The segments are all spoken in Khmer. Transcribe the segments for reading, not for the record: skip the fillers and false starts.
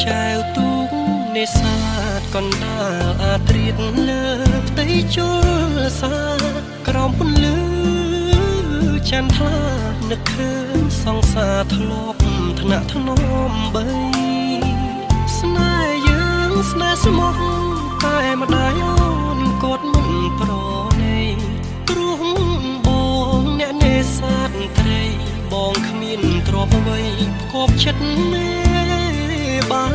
ចែវទូកនេសាទកណ្ដាលអាត្រៀតលើផ្ទៃជលសាក្រោមពន្លឺច័ន្ទថ្លានឹកឃើញសង្សារធ្លាប់ថ្នាក់ថ្នមបីស្នេហ៍យើងស្នេហ៍ស្មោះតែម្ដាយអូនគាត់មិនប្រណីព្រោះបងអ្នកនេសាទត្រីបងគ្មានទ្រព្យអ្វីផ្គប់ចិត្តមេបា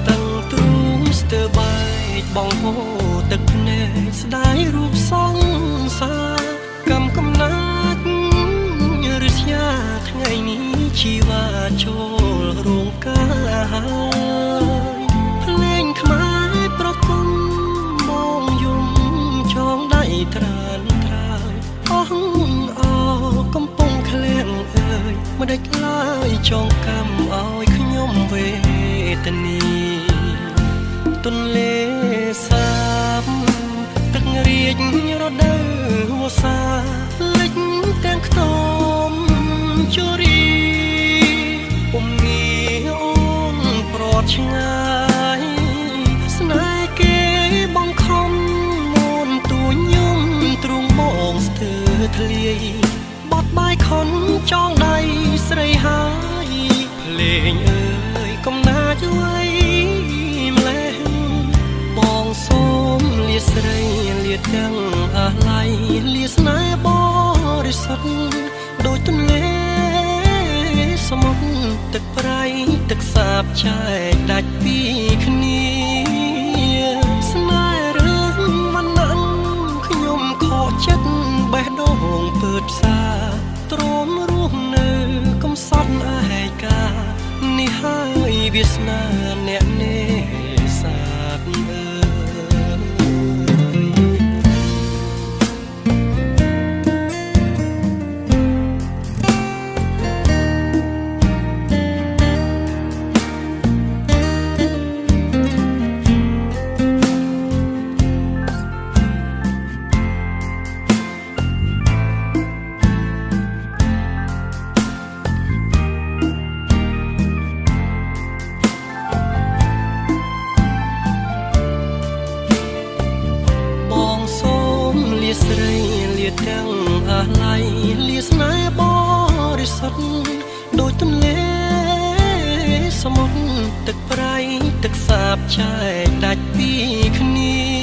តាំងទ្រូងស្ទើបែកបងហូរទឹកភ្នែកស្ដាយរូបសង្សារកំណាត់ឬស្យាថ្ងៃនេះជីវ៉ាចូលរោងការភ្លេងខ្មែរប្រគំបងយំចងដៃត្រានត្រើយអស់អោកំពុងក្លៀងអើយមិនដេចឡើយចងកម្មឲ្យខ្ញុំវេទនីទន្លេសាបទឹករាជរដូវវស្សាលិចទាំងខ្ទមជរីពុំមានអូនប្រត់ឆ្ងាយស្នេហ៍គេបងខំមូនទួញយំទ្រូងបងស្ទើរធ្លាយបត់បាយខុនចងដៃស្រីហើយភ្លេងអើយកំណាចអ្វីម្លេះបងសូមលាស្រីលាទាំងអាឡ័យលាស្នេហ៍បរិសុទ្ធដូចទន្លេសមុទ្រទឹកប្រៃទឹកសាបចែកដាច់ពីគ្នាស្នេហ៍រឿងមិនណាំងខ្ញុំខកចិត្តបេះដូងពើផ្សាទ្រាំរស់នៅកំសត់ឯកានេះហើយវាសនាអ្នកនេសាទស្រីលាទាំងអាឡ័យលាស្នេហ៍បរិសុទ្ធដូចទន្លេសមុទ្រទឹកប្រៃទឹកសាបចែកដាច់ពីគ្នា